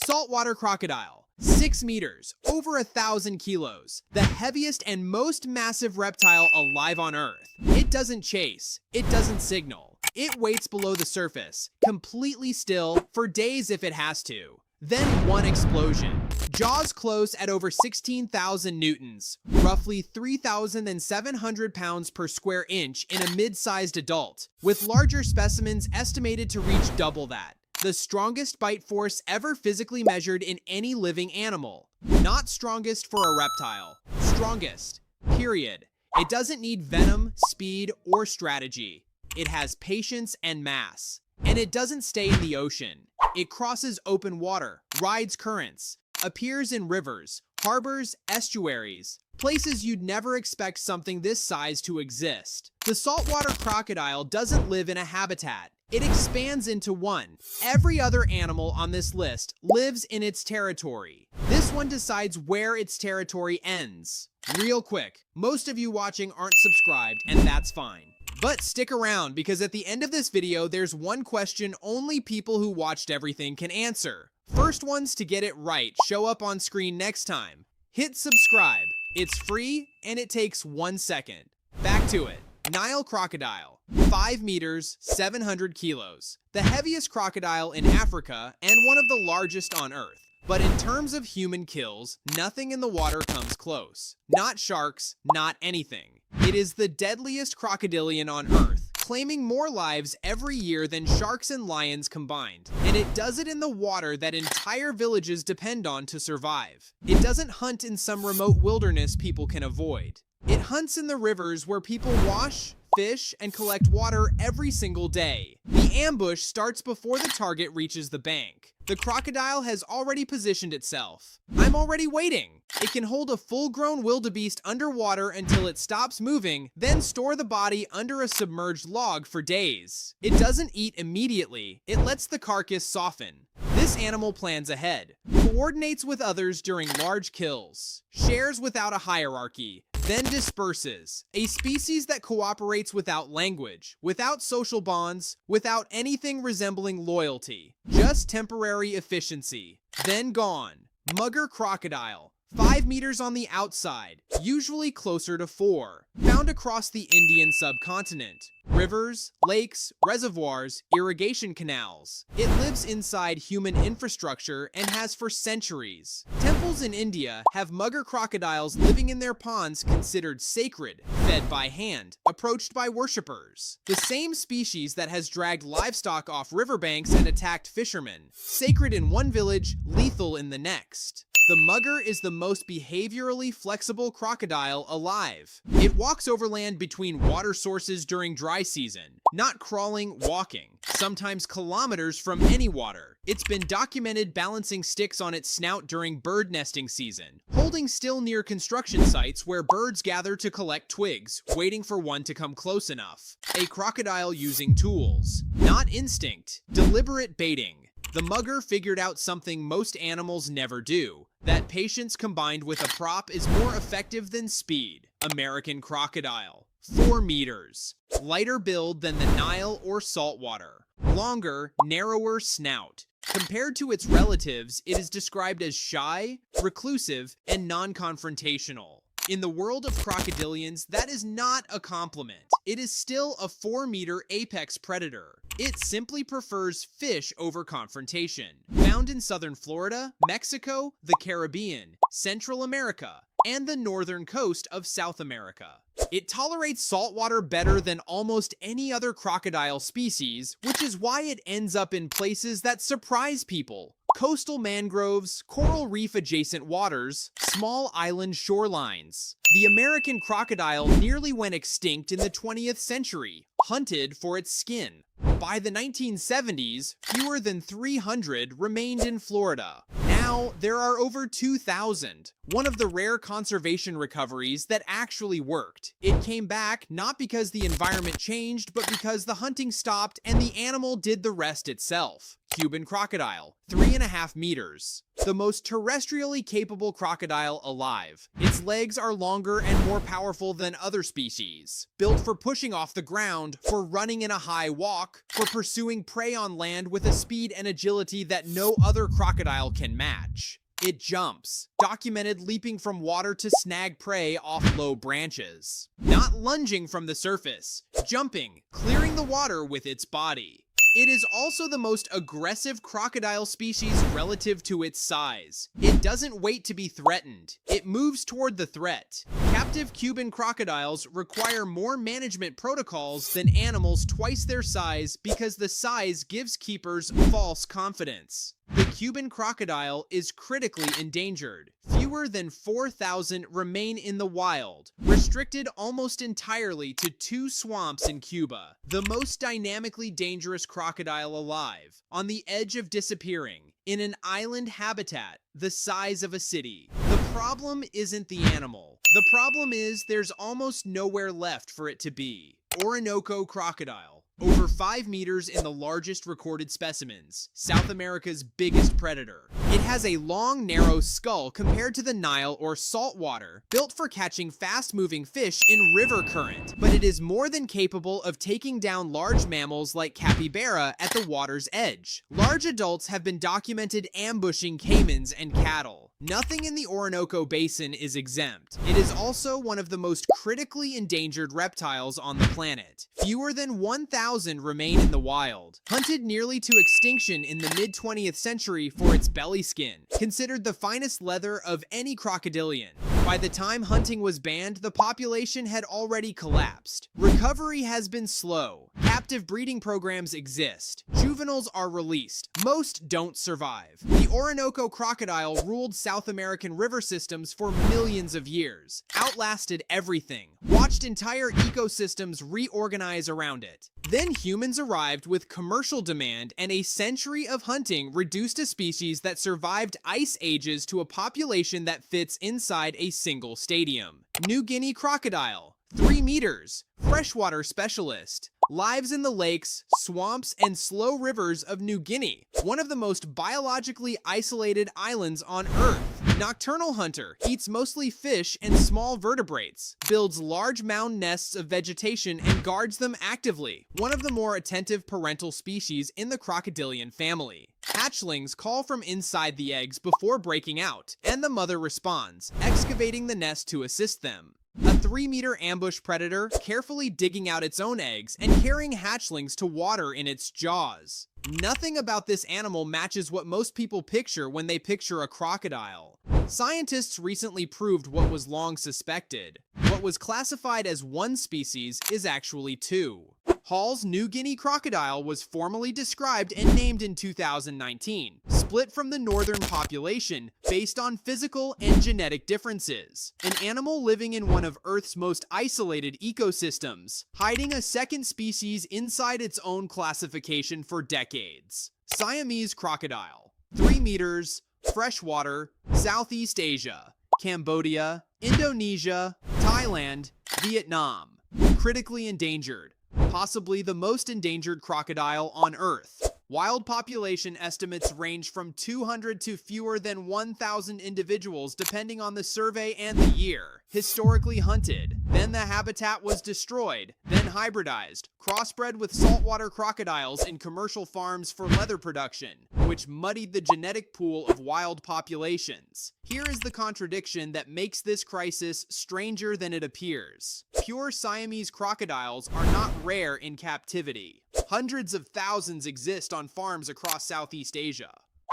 Saltwater Crocodile. 6 meters, over 1,000 kilos, the heaviest and most massive reptile alive on Earth. It doesn't chase, it doesn't signal. It waits below the surface, completely still, for days if it has to. Then one explosion. Jaws close at over 16,000 newtons, roughly 3,700 pounds per square inch in a mid-sized adult, with larger specimens estimated to reach double that. The strongest bite force ever physically measured in any living animal. Not strongest for a reptile. Strongest. Period. It doesn't need venom, speed, or strategy. It has patience and mass. And it doesn't stay in the ocean. It crosses open water, rides currents, appears in rivers, harbors, estuaries, places you'd never expect something this size to exist. The saltwater crocodile doesn't live in a habitat. It expands into one. Every other animal on this list lives in its territory. This one decides where its territory ends. Real quick, most of you watching aren't subscribed, and that's fine. But stick around, because at the end of this video, there's one question only people who watched everything can answer. First ones to get it right show up on screen next time. Hit subscribe. It's free, and it takes 1 second. Back to it. Nile Crocodile. 5 meters, 700 kilos. The heaviest crocodile in Africa and one of the largest on Earth. But in terms of human kills, nothing in the water comes close. Not sharks, not anything. It is the deadliest crocodilian on Earth, claiming more lives every year than sharks and lions combined. And it does it in the water that entire villages depend on to survive. It doesn't hunt in some remote wilderness people can avoid. It hunts in the rivers where people wash, fish, and collect water every single day. The ambush starts before the target reaches the bank. The crocodile has already positioned itself. I'm already waiting. It can hold a full-grown wildebeest underwater until it stops moving, then store the body under a submerged log for days. It doesn't eat immediately. It lets the carcass soften. This animal plans ahead, coordinates with others during large kills, shares without a hierarchy, then disperses. A species that cooperates without language, without social bonds, without anything resembling loyalty. Just temporary efficiency. Then gone. Mugger crocodile. 5 meters on the outside, usually closer to 4. Found across the Indian subcontinent. Rivers, lakes, reservoirs, irrigation canals. It lives inside human infrastructure and has for centuries. Temples in India have mugger crocodiles living in their ponds considered sacred, fed by hand, approached by worshippers. The same species that has dragged livestock off riverbanks and attacked fishermen. Sacred in one village, lethal in the next. The mugger is the most behaviorally flexible crocodile alive. It walks overland between water sources during dry season, not crawling, walking, sometimes kilometers from any water. It's been documented balancing sticks on its snout during bird nesting season, holding still near construction sites where birds gather to collect twigs, waiting for one to come close enough. A crocodile using tools, not instinct, deliberate baiting. The mugger figured out something most animals never do, that patience combined with a prop is more effective than speed. American crocodile. 4 meters. Lighter build than the Nile or saltwater. Longer, narrower snout. Compared to its relatives, it is described as shy, reclusive, and non-confrontational. In the world of crocodilians, that is not a compliment. It is still a 4-meter apex predator. It simply prefers fish over confrontation. Found in southern Florida, Mexico, the Caribbean, Central America, and the northern coast of South America. It tolerates saltwater better than almost any other crocodile species, which is why it ends up in places that surprise people. Coastal mangroves, coral reef adjacent waters, small island shorelines. The American crocodile nearly went extinct in the 20th century, hunted for its skin. By the 1970s, fewer than 300 remained in Florida. Now, there are over 2,000, one of the rare conservation recoveries that actually worked. It came back not because the environment changed, but because the hunting stopped and the animal did the rest itself. Cuban crocodile, 3.5 meters. the most terrestrially capable crocodile alive. Its legs are longer and more powerful than other species, built for pushing off the ground, for running in a high walk, for pursuing prey on land with a speed and agility that no other crocodile can match. It jumps, documented leaping from water to snag prey off low branches. Not lunging from the surface, jumping, clearing the water with its body. It is also the most aggressive crocodile species relative to its size. It doesn't wait to be threatened. It moves toward the threat. Captive Cuban crocodiles require more management protocols than animals twice their size because the size gives keepers false confidence. The Cuban crocodile is critically endangered. Fewer than 4,000 remain in the wild, restricted almost entirely to 2 swamps in Cuba. The most dynamically dangerous crocodile alive, on the edge of disappearing, in an island habitat the size of a city. The problem isn't the animal. The problem is there's almost nowhere left for it to be. Orinoco Crocodile. Over 5 meters in the largest recorded specimens, South America's biggest predator. It has a long, narrow skull compared to the Nile or saltwater, built for catching fast-moving fish in river current, but it is more than capable of taking down large mammals like capybara at the water's edge. Large adults have been documented ambushing caimans and cattle. Nothing in the Orinoco Basin is exempt. It is also one of the most critically endangered reptiles on the planet. Fewer than 1,000 remain in the wild. Hunted nearly to extinction in the mid-20th century for its belly skin, considered the finest leather of any crocodilian. By the time hunting was banned, the population had already collapsed. Recovery has been slow. Captive breeding programs exist. Juveniles are released. Most don't survive. The Orinoco crocodile ruled South American river systems for millions of years, outlasted everything, watched entire ecosystems reorganize around it. Then humans arrived with commercial demand, and a century of hunting reduced a species that survived ice ages to a population that fits inside a single stadium. New Guinea Crocodile, 3 meters, freshwater specialist. Lives in the lakes, swamps, and slow rivers of New Guinea, one of the most biologically isolated islands on Earth. Nocturnal hunter, eats mostly fish and small vertebrates, builds large mound nests of vegetation and guards them actively, one of the more attentive parental species in the crocodilian family. Hatchlings call from inside the eggs before breaking out, and the mother responds, excavating the nest to assist them. A 3-meter ambush predator, carefully digging out its own eggs and carrying hatchlings to water in its jaws. Nothing about this animal matches what most people picture when they picture a crocodile. Scientists recently proved what was long suspected. What was classified as one species is actually 2. Hall's New Guinea crocodile was formally described and named in 2019, split from the northern population based on physical and genetic differences. An animal living in one of Earth's most isolated ecosystems, hiding a second species inside its own classification for decades. Siamese Crocodile, 3 meters, freshwater, Southeast Asia, Cambodia, Indonesia, Thailand, Vietnam. Critically endangered. Possibly the most endangered crocodile on Earth. Wild population estimates range from 200 to fewer than 1,000 individuals depending on the survey and the year. Historically hunted, then the habitat was destroyed, then hybridized, crossbred with saltwater crocodiles in commercial farms for leather production, which muddied the genetic pool of wild populations. Here is the contradiction that makes this crisis stranger than it appears. Pure Siamese crocodiles are not rare in captivity. Hundreds of thousands exist on farms across Southeast Asia.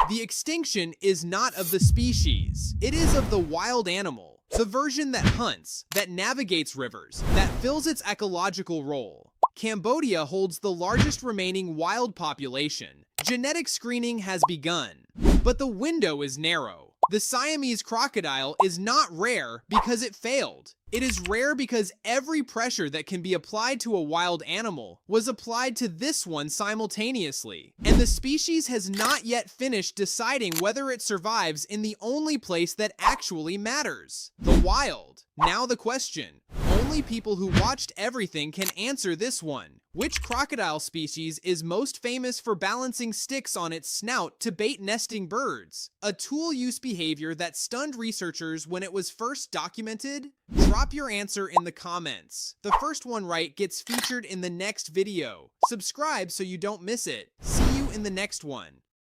The extinction is not of the species, it is of the wild animal. The version that hunts, that navigates rivers, that fills its ecological role. Cambodia holds the largest remaining wild population. Genetic screening has begun, but the window is narrow. The Siamese crocodile is not rare because it failed. It is rare because every pressure that can be applied to a wild animal was applied to this one simultaneously, and the species has not yet finished deciding whether it survives in the only place that actually matters, the wild. Now the question. Only people who watched everything can answer this one. Which crocodile species is most famous for balancing sticks on its snout to bait nesting birds? A tool use behavior that stunned researchers when it was first documented? Drop your answer in the comments. The first one right gets featured in the next video. Subscribe so you don't miss it. See you in the next one.